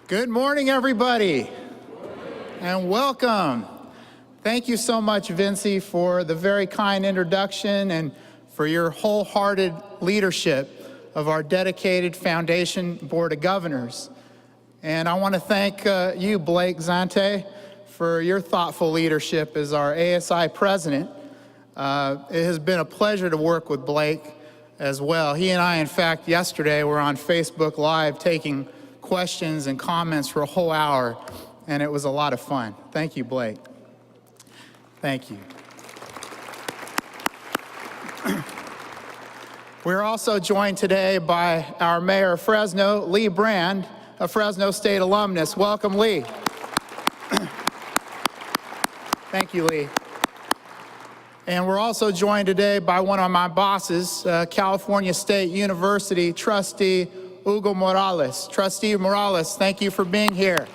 Good morning, everybody, and welcome. Thank you so much, Vinci, for the very kind introduction and for your wholehearted leadership of our dedicated Foundation Board of Governors. And I want to thank you, Blake Zante, for your thoughtful leadership as our ASI president. It has been a pleasure to work with Blake as well. He and I, in fact, yesterday were on Facebook Live taking questions and comments for a whole hour, and it was a lot of fun. Thank you, Blake. Thank you. We're also joined today by our Mayor of Fresno, Lee Brand, a Fresno State alumnus. Welcome, Lee. Thank you, Lee. And we're also joined today by one of my bosses, California State University trustee, Hugo Morales. Trustee Morales, thank you for being here.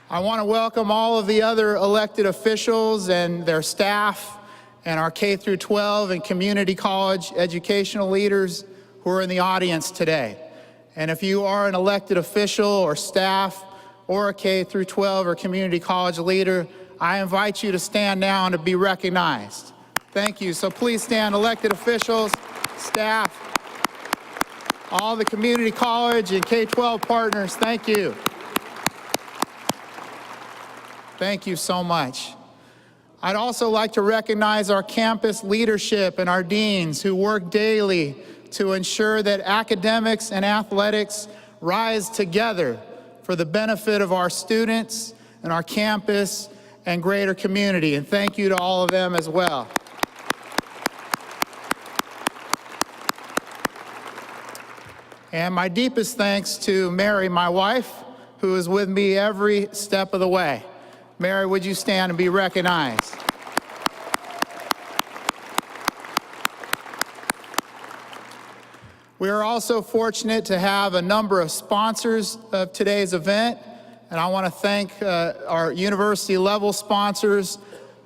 I want to welcome all of the other elected officials and their staff and our K through 12 and community college educational leaders who are in the audience today. And if you are an elected official or staff or a K through 12 or community college leader, I invite you to stand now and to be recognized. Thank you. So please stand, elected officials, staff, all the community college and K-12 partners, thank you. Thank you so much. I'd also like to recognize our campus leadership and our deans who work daily to ensure that academics and athletics rise together for the benefit of our students and our campus and greater community. And thank you to all of them as well. And my deepest thanks to Mary, my wife, who is with me every step of the way. Mary, would you stand and be recognized? We are also fortunate to have a number of sponsors of today's event, and I want to thank our university level sponsors,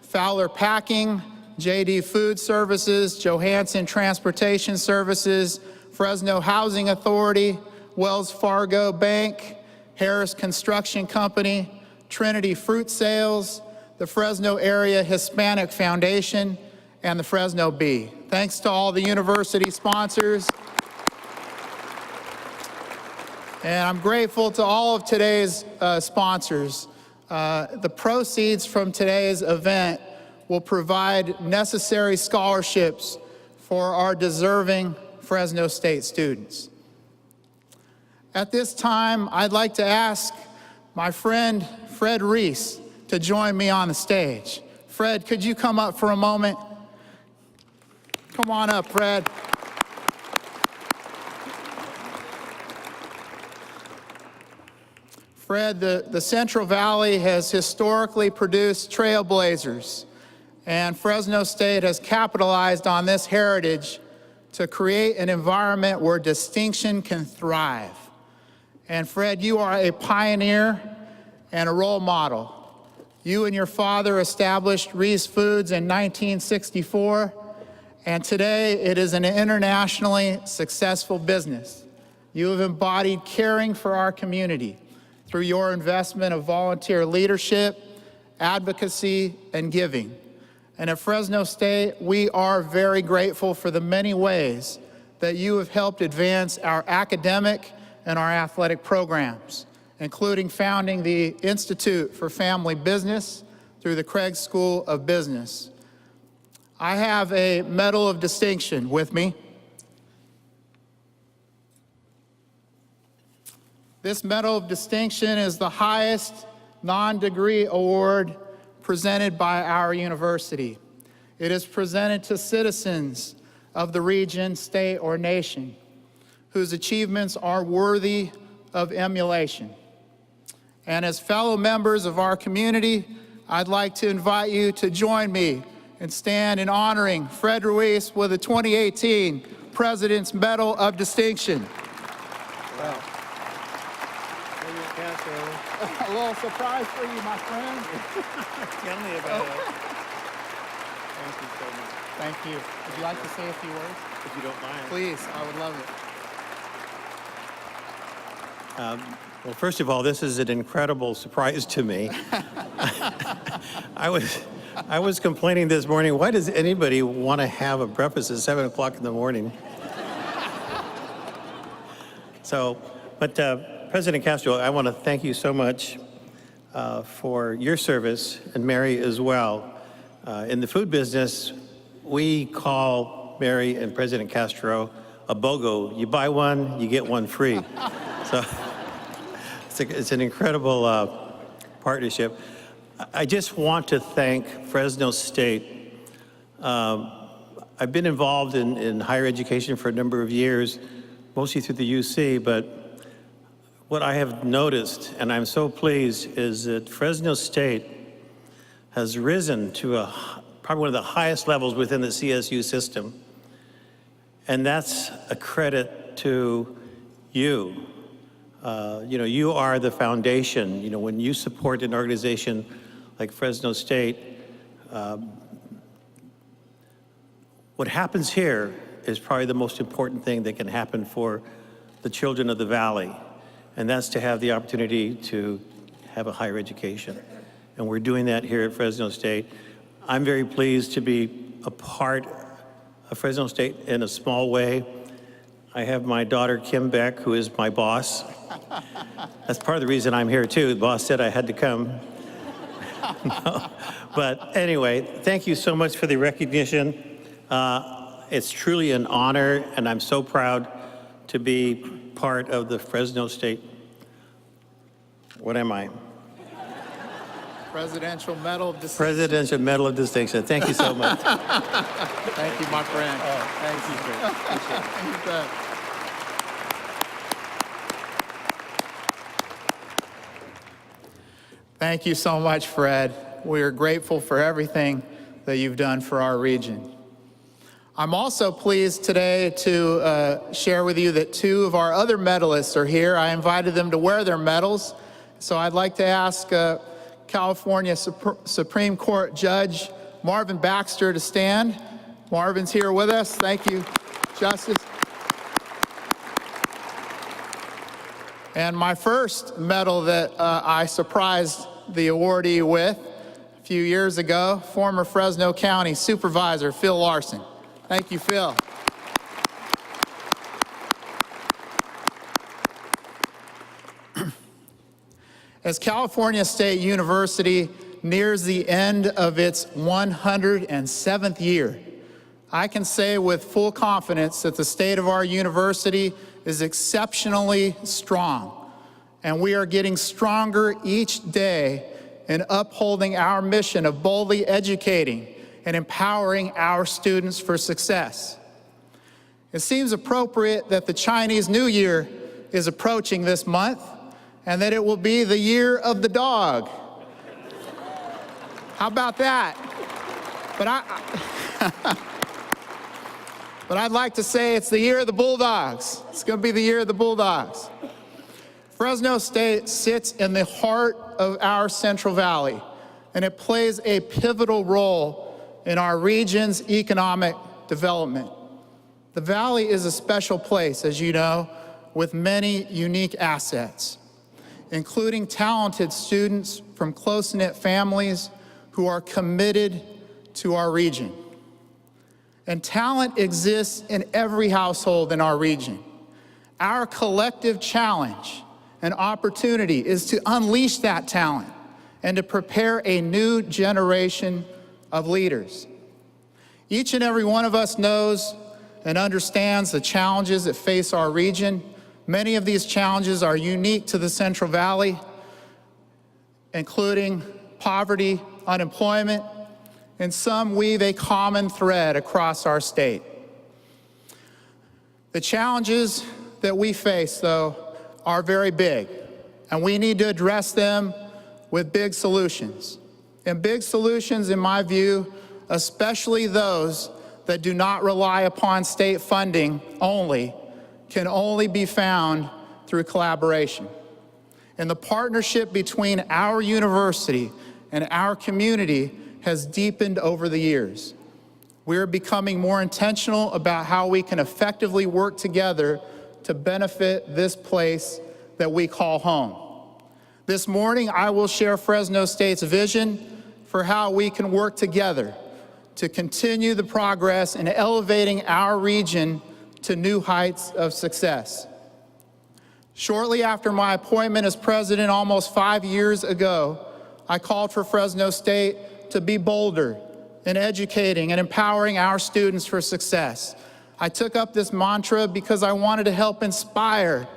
Fowler Packing, JD Food Services, Johansson Transportation Services, Fresno Housing Authority, Wells Fargo Bank, Harris Construction Company, Trinity Fruit Sales, the Fresno Area Hispanic Foundation, and the Fresno Bee. Thanks to all the university sponsors. And I'm grateful to all of today's sponsors. The proceeds from today's event will provide necessary scholarships for our deserving Fresno State students. At this time, I'd like to ask my friend Fred Reese to join me on the stage. Fred, could you come up for a moment? Come on up, Fred. Fred, the Central Valley has historically produced trailblazers, and Fresno State has capitalized on this heritage to create an environment where distinction can thrive. And Fred, you are a pioneer and a role model. You and your father established Reese Foods in 1964, and today it is an internationally successful business. You have embodied caring for our community through your investment of volunteer leadership, advocacy, and giving. And at Fresno State, we are very grateful for the many ways that you have helped advance our academic and our athletic programs, including founding the Institute for Family Business through the Craig School of Business. I have a Medal of Distinction with me. This Medal of Distinction is the highest non-degree award presented by our university. It is presented to citizens of the region, state, or nation whose achievements are worthy of emulation. And as fellow members of our community, I'd like to invite you to join me and stand in honoring Fred Ruiz with the 2018 President's Medal of Distinction. Wow. A little surprise for you, my friend. Tell me about it. Thank you so much. Thank you. Would you like to say a few words? If you don't mind. Please, I would love it. Well, first of all, this is an incredible surprise to me. I was complaining this morning, why does anybody want to have a breakfast at 7 o'clock in the morning? But President Castro, I want to thank you so much for your service, and Mary as well. In the food business, we call Mary and President Castro a BOGO. You buy one, you get one free. So it's an incredible partnership. I just want to thank Fresno State. I've been involved in higher education for a number of years, mostly through the UC, but what I have noticed, and I'm so pleased, is that Fresno State has risen to probably one of the highest levels within the CSU system. And that's a credit to you. You are the foundation. When you support an organization like Fresno State, what happens here is probably the most important thing that can happen for the children of the Valley. And that's to have the opportunity to have a higher education. And we're doing that here at Fresno State. I'm very pleased to be a part of Fresno State in a small way. I have my daughter, Kim Beck, who is my boss. That's part of the reason I'm here too. The boss said I had to come. No. But anyway, thank you so much for the recognition. It's truly an honor, and I'm so proud to be part of the Fresno State. What am I? Presidential Medal of Distinction. Presidential Medal of Distinction. Thank you so much. Thank you, my friend. Thank you, sir. Appreciate it. You bet. Thank you so much, Fred. We are grateful for everything that you've done for our region. I'm also pleased today to share with you that two of our other medalists are here. I invited them to wear their medals. So I'd like to ask California Supreme Court Judge Marvin Baxter to stand. Marvin's here with us. Thank you, Justice. And my first medal that I surprised the awardee with a few years ago, former Fresno County Supervisor Phil Larson. Thank you, Phil. As California State University nears the end of its 107th year, I can say with full confidence that the state of our university is exceptionally strong, and we are getting stronger each day in upholding our mission of boldly educating and empowering our students for success. It seems appropriate that the Chinese New Year is approaching this month, and that it will be the year of the dog. How about that? But I'd like to say it's the year of the Bulldogs. It's going to be the year of the Bulldogs. Fresno State sits in the heart of our Central Valley, and it plays a pivotal role in our region's economic development. The Valley is a special place, as you know, with many unique assets, including talented students from close-knit families who are committed to our region. And talent exists in every household in our region. Our collective challenge and opportunity is to unleash that talent and to prepare a new generation of leaders. Each and every one of us knows and understands the challenges that face our region. Many of these challenges are unique to the Central Valley, including poverty, unemployment, and some weave a common thread across our state. The challenges that we face, though, are very big, and we need to address them with big solutions. And big solutions, in my view, especially those that do not rely upon state funding only, can only be found through collaboration. And the partnership between our university and our community has deepened over the years. We're becoming more intentional about how we can effectively work together to benefit this place that we call home. This morning, I will share Fresno State's vision for how we can work together to continue the progress in elevating our region to new heights of success. Shortly after my appointment as president almost 5 years ago, I called for Fresno State to be bolder in educating and empowering our students for success. I took up this mantra because I wanted to help inspire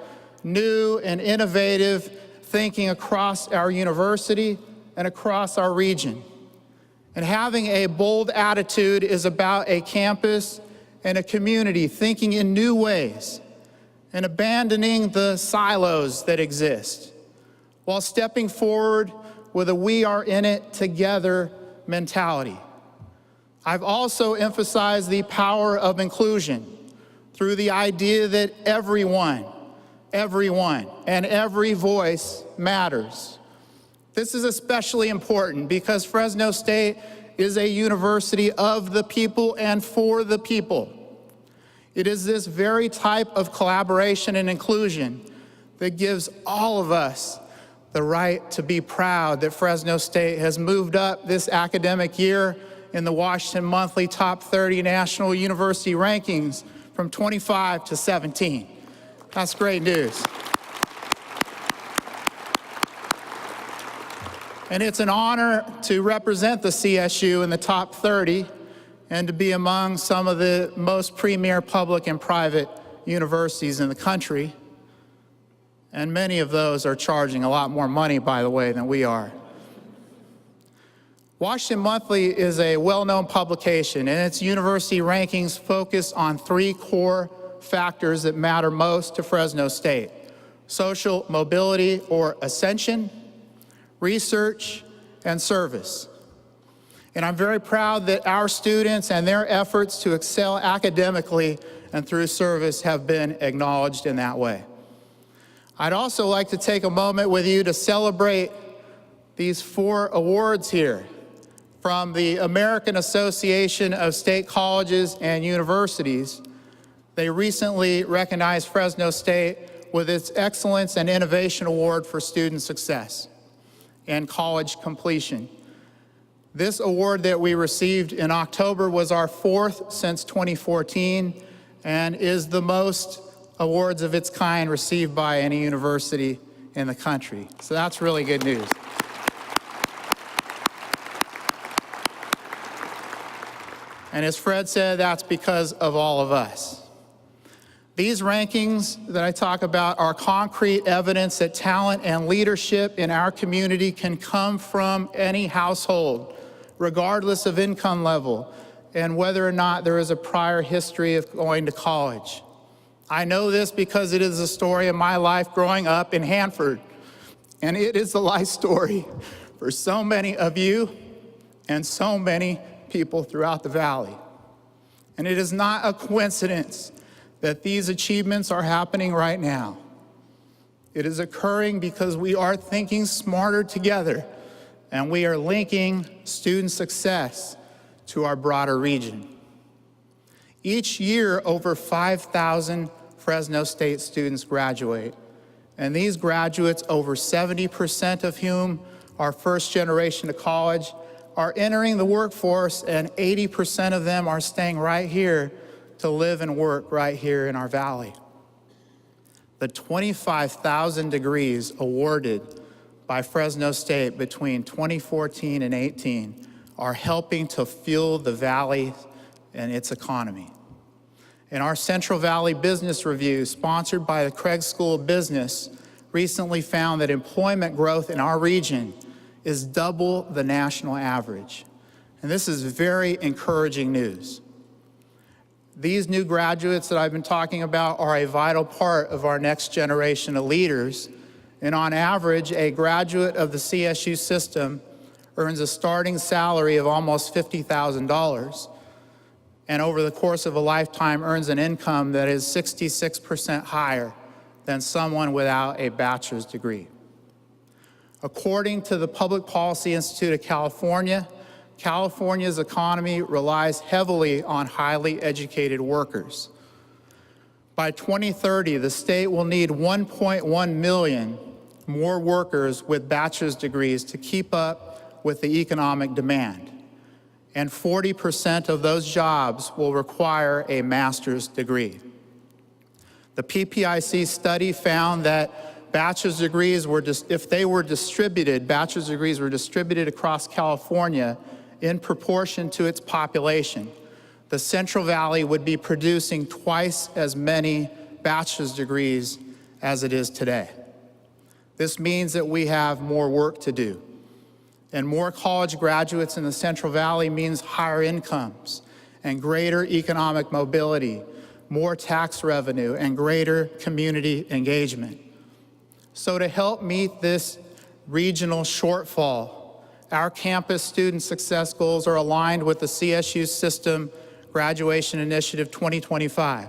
new and innovative thinking across our university and across our region. And having a bold attitude is about a campus and a community thinking in new ways and abandoning the silos that exist while stepping forward with a "we are in it together" mentality. I've also emphasized the power of inclusion through the idea that everyone, and every voice matters. This is especially important because Fresno State is a university of the people and for the people. It is this very type of collaboration and inclusion that gives all of us the right to be proud that Fresno State has moved up this academic year in the Washington Monthly Top 30 National University Rankings from 25 to 17. That's great news. And it's an honor to represent the CSU in the top 30 and to be among some of the most premier public and private universities in the country. And many of those are charging a lot more money, by the way, than we are. Washington Monthly is a well-known publication, and its university rankings focus on 3 core factors that matter most to Fresno State: social mobility or ascension, research, and service. And I'm very proud that our students and their efforts to excel academically and through service have been acknowledged in that way. I'd also like to take a moment with you to celebrate these 4 awards here from the American Association of State Colleges and Universities. They recently recognized Fresno State with its Excellence and Innovation Award for Student Success and College Completion. This award that we received in October was our 4th since 2014 and is the most awards of its kind received by any university in the country. So that's really good news. And as Fred said, that's because of all of us. These rankings that I talk about are concrete evidence that talent and leadership in our community can come from any household, regardless of income level, and whether or not there is a prior history of going to college. I know this because it is the story of my life growing up in Hanford, and it is the life story for so many of you and so many people throughout the valley. And it is not a coincidence that these achievements are happening right now. It is occurring because we are thinking smarter together, and we are linking student success to our broader region. Each year, over 5,000 Fresno State students graduate, and these graduates, over 70% of whom are first generation to college, are entering the workforce, and 80% of them are staying right here to live and work right here in our valley. The 25,000 degrees awarded by Fresno State between 2014 and 18 are helping to fuel the valley and its economy. And our Central Valley Business Review, sponsored by the Craig School of Business, recently found that employment growth in our region is double the national average. And this is very encouraging news. These new graduates that I've been talking about are a vital part of our next generation of leaders. And on average, a graduate of the CSU system earns a starting salary of almost $50,000, and over the course of a lifetime earns an income that is 66% higher than someone without a bachelor's degree. According to the Public Policy Institute of California, California's economy relies heavily on highly educated workers. By 2030, the state will need 1.1 million more workers with bachelor's degrees to keep up with the economic demand. And 40% of those jobs will require a master's degree. The PPIC study found that bachelor's degrees were, if they were distributed, bachelor's degrees were distributed across California in proportion to its population. The Central Valley would be producing twice as many bachelor's degrees as it is today. This means that we have more work to do. And more college graduates in the Central Valley means higher incomes and greater economic mobility, more tax revenue, and greater community engagement. So to help meet this regional shortfall, our campus student success goals are aligned with the CSU System Graduation Initiative 2025,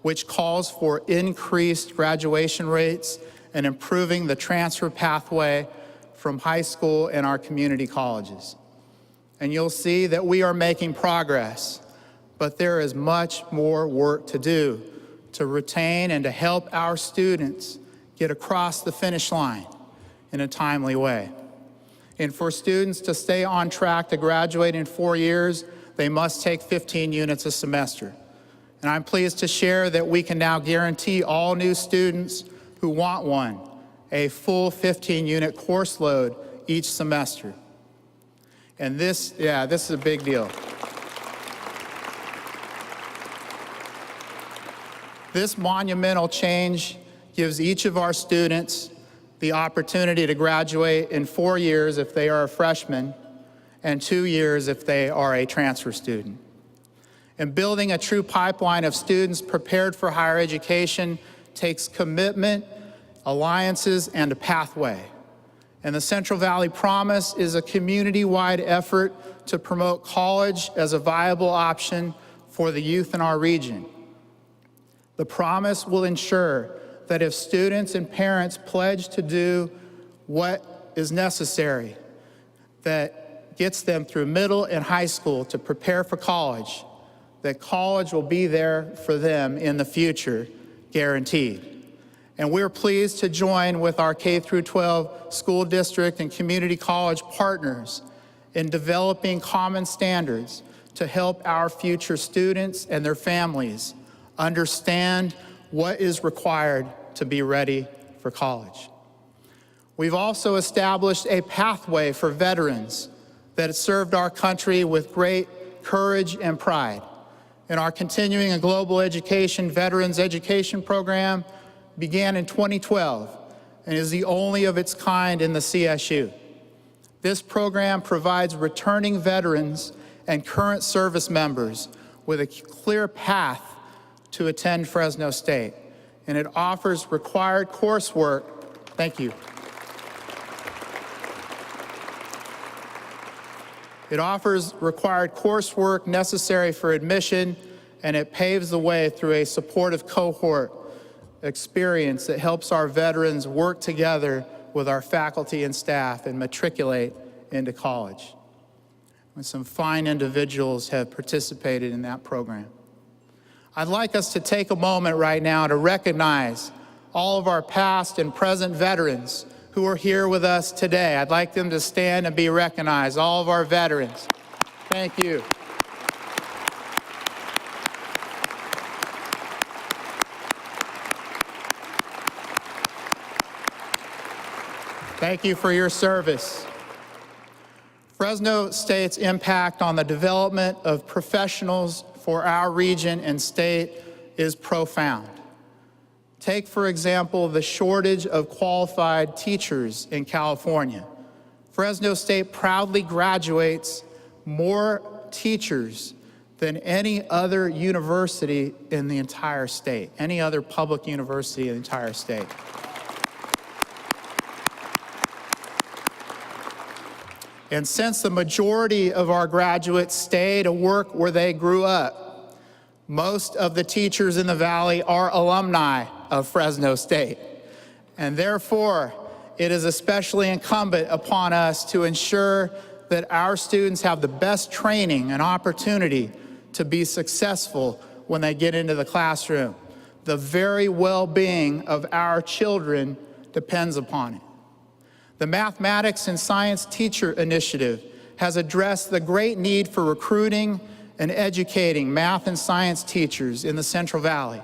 which calls for increased graduation rates and improving the transfer pathway from high school and our community colleges. And you'll see that we are making progress, but there is much more work to do to retain and to help our students get across the finish line in a timely way. And for students to stay on track to graduate in 4 years, they must take 15 units a semester. And I'm pleased to share that we can now guarantee all new students who want one a full 15-unit course load each semester. And this is a big deal. This monumental change gives each of our students the opportunity to graduate in 4 years if they are a freshman and 2 years if they are a transfer student. And building a true pipeline of students prepared for higher education takes commitment, alliances, and a pathway. And the Central Valley Promise is a community-wide effort to promote college as a viable option for the youth in our region. The Promise will ensure that if students and parents pledge to do what is necessary, that gets them through middle and high school to prepare for college, that college will be there for them in the future, guaranteed. And we're pleased to join with our K-12 school district and community college partners in developing common standards to help our future students and their families understand what is required to be ready for college. We've also established a pathway for veterans that has served our country with great courage and pride. And our Continuing a Global Education Veterans Education Program began in 2012 and is the only of its kind in the CSU. This program provides returning veterans and current service members with a clear path to attend Fresno State, and it offers required coursework. Thank you. It offers required coursework necessary for admission, and it paves the way through a supportive cohort experience that helps our veterans work together with our faculty and staff and matriculate into college. And some fine individuals have participated in that program. I'd like us to take a moment right now to recognize all of our past and present veterans who are here with us today. I'd like them to stand and be recognized, all of our veterans. Thank you. Thank you for your service. Fresno State's impact on the development of professionals for our region and state is profound. Take, for example, the shortage of qualified teachers in California. Fresno State proudly graduates more teachers than any other university in the entire state, any other public university in the entire state. And since the majority of our graduates stay to work where they grew up, most of the teachers in the Valley are alumni of Fresno State. And therefore, it is especially incumbent upon us to ensure that our students have the best training and opportunity to be successful when they get into the classroom. The very well-being of our children depends upon it. The Mathematics and Science Teacher Initiative has addressed the great need for recruiting and educating math and science teachers in the Central Valley.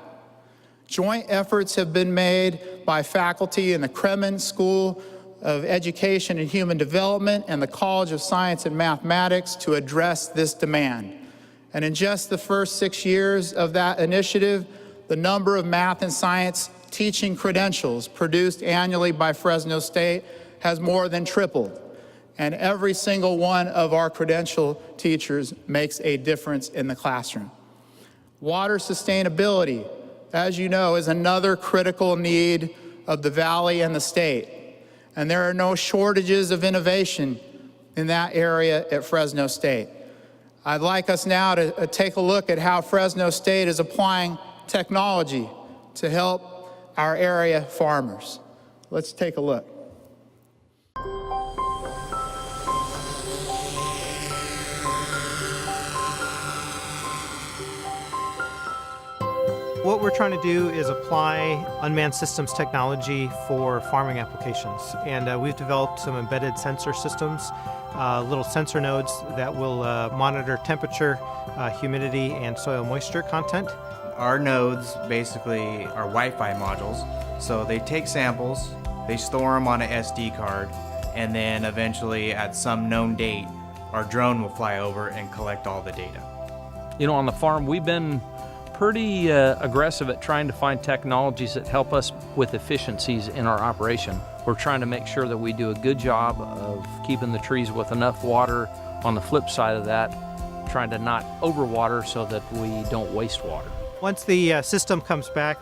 Joint efforts have been made by faculty in the Kremen School of Education and Human Development and the College of Science and Mathematics to address this demand. And in just the first 6 years of that initiative, the number of math and science teaching credentials produced annually by Fresno State has more than tripled. And every single one of our credential teachers makes a difference in the classroom. Water sustainability, as you know, is another critical need of the Valley and the state. And there are no shortages of innovation in that area at Fresno State. I'd like us now to take a look at how Fresno State is applying technology to help our area farmers. Let's take a look. What we're trying to do is apply unmanned systems technology for farming applications. And we've developed some embedded sensor systems, little sensor nodes that will monitor temperature, humidity, and soil moisture content. Our nodes basically are Wi-Fi modules. So they take samples, they store them on an SD card, and then eventually at some known date, our drone will fly over and collect all the data. You know, on the farm, we've been pretty aggressive at trying to find technologies that help us with efficiencies in our operation. We're trying to make sure that we do a good job of keeping the trees with enough water. On the flip side of that, trying to not overwater so that we don't waste water. Once the system comes back,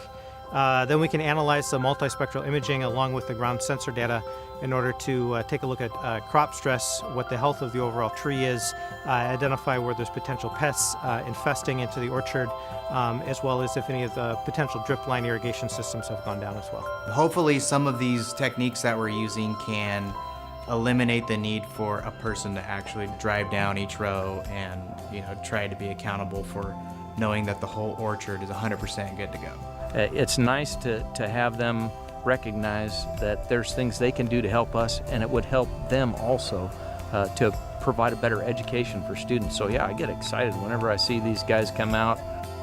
then we can analyze the multispectral imaging along with the ground sensor data in order to take a look at crop stress, what the health of the overall tree is, identify where there's potential pests infesting into the orchard, as well as if any of the potential drip line irrigation systems have gone down as well. Hopefully some of these techniques that we're using can eliminate the need for a person to actually drive down each row and try to be accountable for knowing that the whole orchard is 100% good to go. It's nice to have them recognize that there's things they can do to help us, and it would help them also to provide a better education for students. So yeah, I get excited whenever I see these guys come out.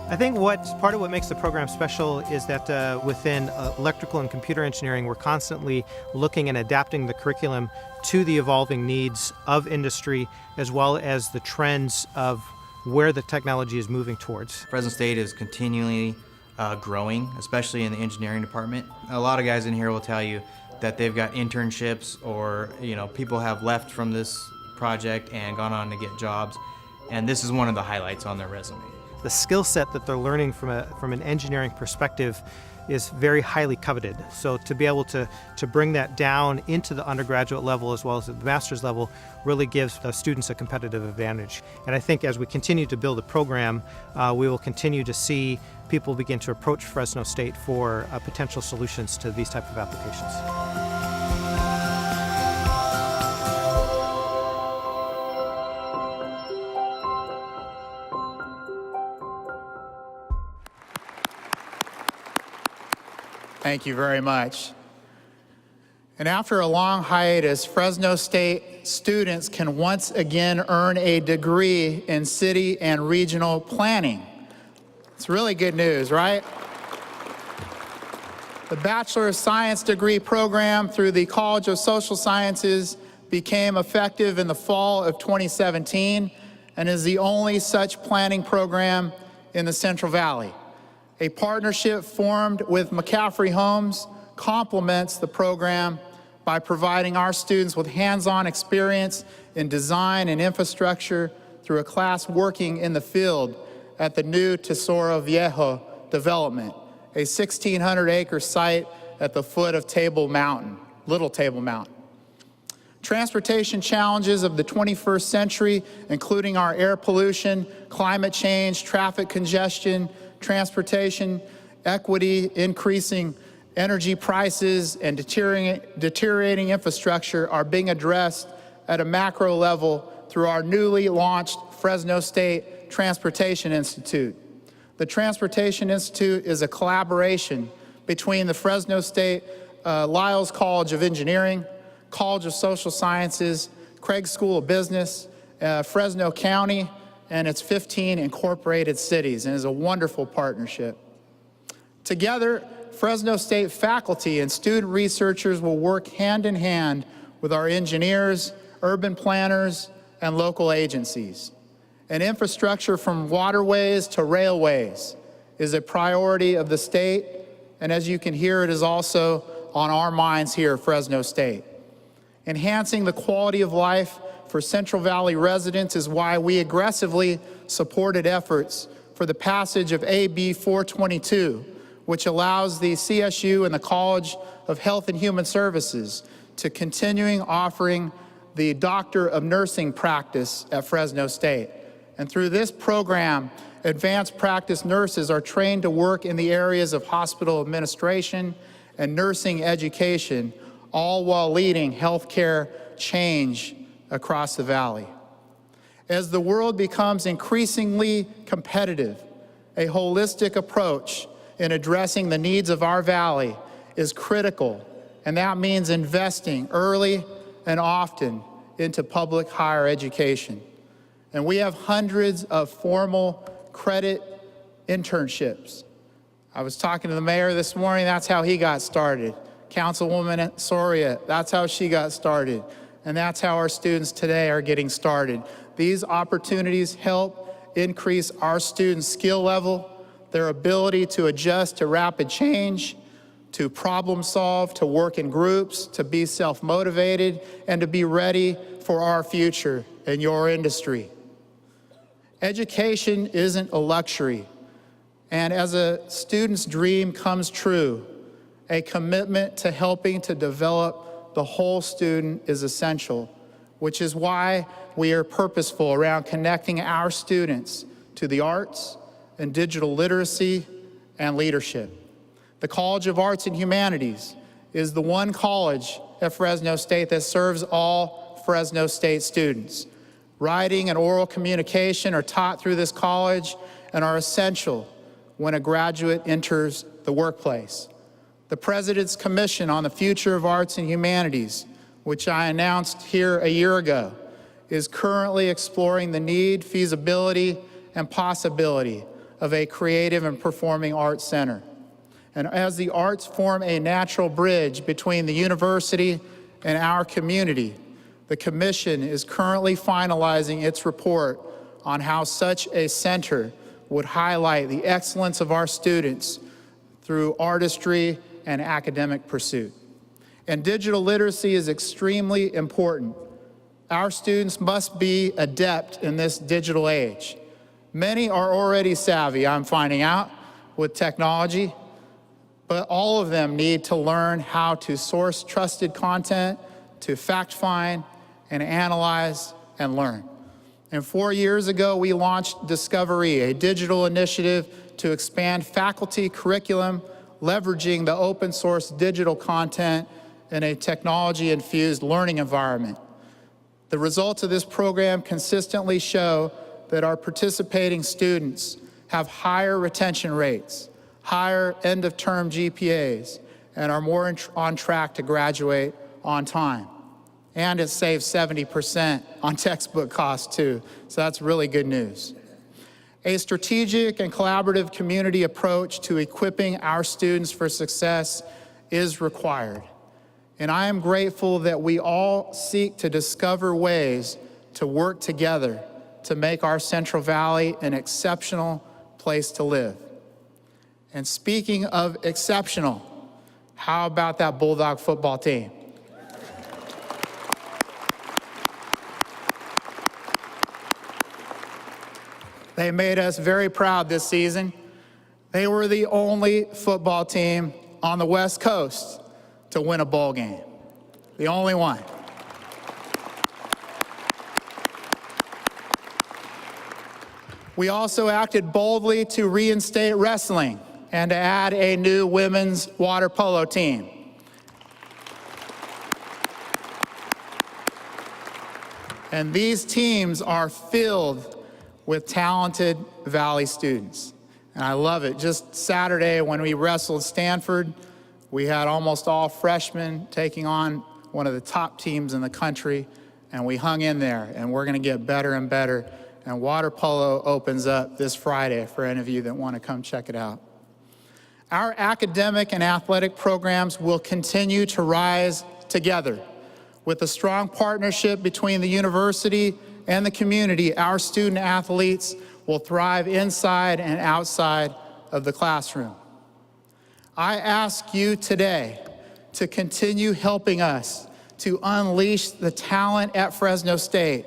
I think part of what makes the program special is that within electrical and computer engineering, we're constantly looking and adapting the curriculum to the evolving needs of industry, as well as the trends of where the technology is moving towards. Fresno State is continually growing, especially in the engineering department. A lot of guys in here will tell you that they've got internships, or people have left from this project and gone on to get jobs, and this is one of the highlights on their resume. The skill set that they're learning from an engineering perspective is very highly coveted. So to be able to bring that down into the undergraduate level as well as at the master's level really gives the students a competitive advantage. And I think as we continue to build the program, we will continue to see people begin to approach Fresno State for potential solutions to these type of applications. Thank you very much. And after a long hiatus, Fresno State students can once again earn a degree in city and regional planning. It's really good news, right? The Bachelor of Science degree program through the College of Social Sciences became effective in the fall of 2017 and is the only such planning program in the Central Valley. A partnership formed with McCaffrey Homes complements the program by providing our students with hands-on experience in design and infrastructure through a class working in the field at the new Tesoro Viejo development, a 1,600-acre site at the foot of Table Mountain, Little Table Mountain. Transportation challenges of the 21st century, including our air pollution, climate change, traffic congestion, transportation equity, increasing energy prices, and deteriorating infrastructure are being addressed at a macro level through our newly launched Fresno State Transportation Institute. The Transportation Institute is a collaboration between the Fresno State Lyles College of Engineering, College of Social Sciences, Craig School of Business, Fresno County, and its 15 incorporated cities, and is a wonderful partnership. Together, Fresno State faculty and student researchers will work hand in hand with our engineers, urban planners, and local agencies. And infrastructure from waterways to railways is a priority of the state, and as you can hear, it is also on our minds here at Fresno State. Enhancing the quality of life for Central Valley residents is why we aggressively supported efforts for the passage of AB 422, which allows the CSU and the College of Health and Human Services to continuing offering the Doctor of Nursing practice at Fresno State. And through this program, advanced practice nurses are trained to work in the areas of hospital administration and nursing education, all while leading healthcare change across the valley. As the world becomes increasingly competitive, a holistic approach in addressing the needs of our valley is critical, and that means investing early and often into public higher education. And we have hundreds of formal credit internships. I was talking to the mayor this morning, that's how he got started. Councilwoman Soria, that's how she got started. And that's how our students today are getting started. These opportunities help increase our students' skill level, their ability to adjust to rapid change, to problem solve, to work in groups, to be self-motivated, and to be ready for our future in your industry. Education isn't a luxury, and as a student's dream comes true, a commitment to helping to develop the whole student is essential, which is why we are purposeful around connecting our students to the arts and digital literacy and leadership. The College of Arts and Humanities is the one college at Fresno State that serves all Fresno State students. Writing and oral communication are taught through this college and are essential when a graduate enters the workplace. The President's Commission on the Future of Arts and Humanities, which I announced here a year ago, is currently exploring the need, feasibility, and possibility of a creative and performing arts center. And as the arts form a natural bridge between the university and our community, the Commission is currently finalizing its report on how such a center would highlight the excellence of our students through artistry and academic pursuit. And digital literacy is extremely important. Our students must be adept in this digital age. Many are already savvy, I'm finding out, with technology, but all of them need to learn how to source trusted content, to fact find, and analyze and learn. And 4 years ago, we launched Discovery, a digital initiative to expand faculty curriculum, leveraging the open source digital content in a technology-infused learning environment. The results of this program consistently show that our participating students have higher retention rates, higher end-of-term GPAs, and are more on track to graduate on time. And it saves 70% on textbook costs too, so that's really good news. A strategic and collaborative community approach to equipping our students for success is required. And I am grateful that we all seek to discover ways to work together to make our Central Valley an exceptional place to live. And speaking of exceptional, how about that Bulldog football team? They made us very proud this season. They were the only football team on the West Coast to win a bowl game. The only one. We also acted boldly to reinstate wrestling and to add a new women's water polo team. And these teams are filled with talented Valley students. And I love it. Just Saturday when we wrestled Stanford, we had almost all freshmen taking on one of the top teams in the country, and we hung in there, and we're going to get better and better. And water polo opens up this Friday for any of you that want to come check it out. Our academic and athletic programs will continue to rise together. With a strong partnership between the university and the community, our student athletes will thrive inside and outside of the classroom. I ask you today to continue helping us to unleash the talent at Fresno State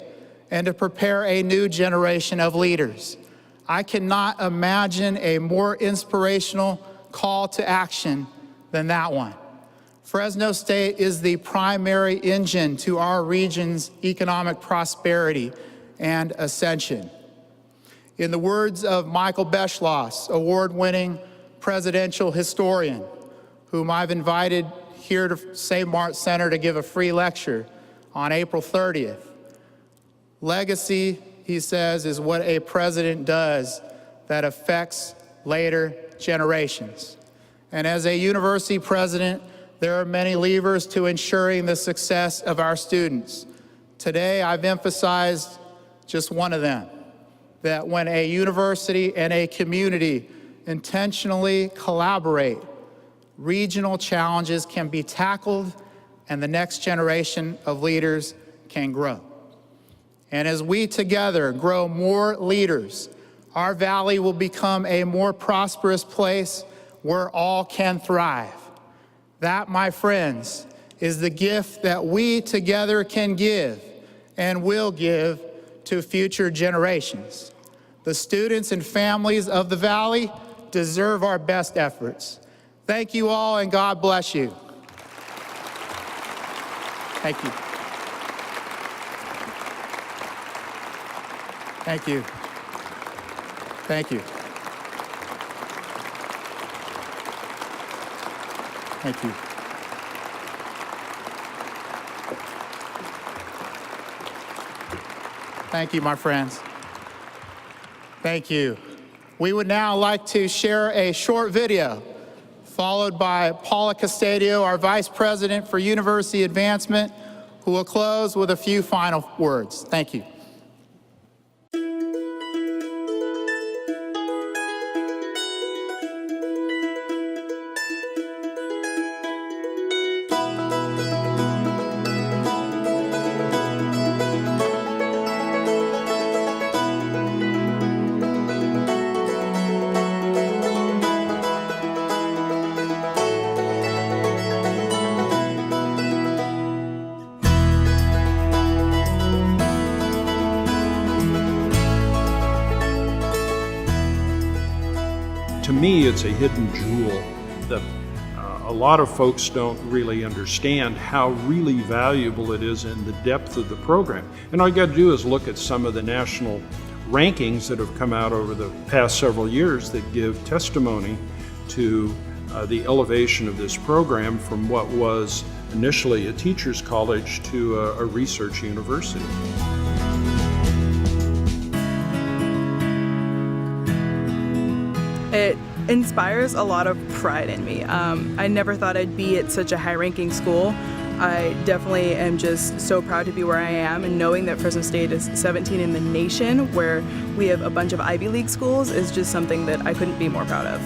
and to prepare a new generation of leaders. I cannot imagine a more inspirational call to action than that one. Fresno State is the primary engine to our region's economic prosperity and ascension. In the words of Michael Beschloss, award-winning presidential historian, whom I've invited here to St. Mark's Center to give a free lecture on April 30th, legacy, he says, is what a president does that affects later generations. And as a university president, there are many levers to ensuring the success of our students. Today, I've emphasized just one of them, that when a university and a community intentionally collaborate, regional challenges can be tackled and the next generation of leaders can grow. And as we together grow more leaders, our valley will become a more prosperous place where all can thrive. That, my friends, is the gift that we together can give and will give to future generations. The students and families of the Valley deserve our best efforts. Thank you all, and God bless you. Thank you. Thank you. Thank you. Thank you. Thank you, my friends. Thank you. We would now like to share a short video, followed by Paula Castadio, our Vice President for University Advancement, who will close with a few final words. Thank you. To me, it's a hidden jewel that a lot of folks don't really understand how really valuable it is in the depth of the program. And all you got to do is look at some of the national rankings that have come out over the past several years that give testimony to the elevation of this program from what was initially a teacher's college to a research university. It inspires a lot of pride in me. I never thought I'd be at such a high-ranking school. I definitely am just so proud to be where I am, and knowing that Fresno State is 17 in the nation, where we have a bunch of Ivy League schools, is just something that I couldn't be more proud of.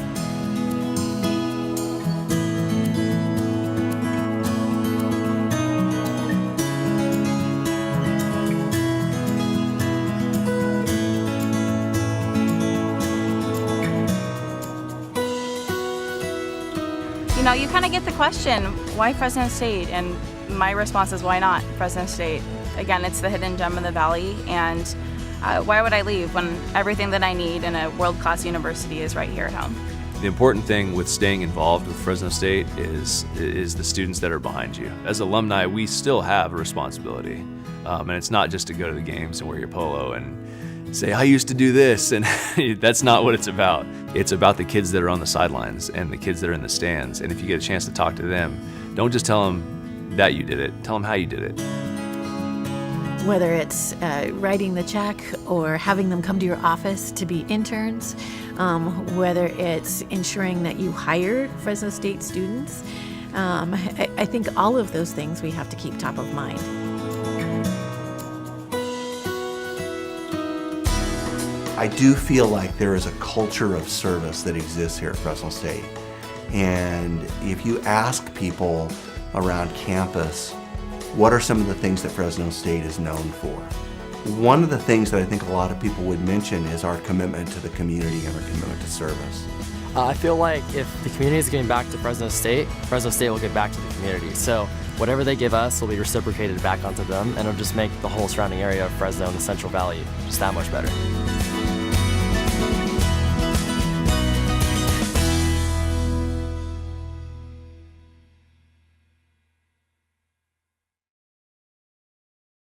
You know, you kind of get the question, why Fresno State? And my response is, why not Fresno State? Again, it's the hidden gem of the Valley, and why would I leave when everything that I need in a world-class university is right here at home? The important thing with staying involved with Fresno State is the students that are behind you. As alumni, we still have a responsibility, and it's not just to go to the games and wear your polo and say, I used to do this, and that's not what it's about. It's about the kids that are on the sidelines and the kids that are in the stands, and if you get a chance to talk to them, don't just tell them that you did it, tell them how you did it. whether it's writing the check or having them come to your office to be interns, whether it's ensuring that you hire Fresno State students. I think all of those things we have to keep top of mind. I do feel like there is a culture of service that exists here at Fresno State. And if you ask people around campus, what are some of the things that Fresno State is known for? One of the things that I think a lot of people would mention is our commitment to the community and our commitment to service. I feel like if the community is giving back to Fresno State will give back to the community. So whatever they give us will be reciprocated back onto them, and it'll just make the whole surrounding area of Fresno and the Central Valley just that much better.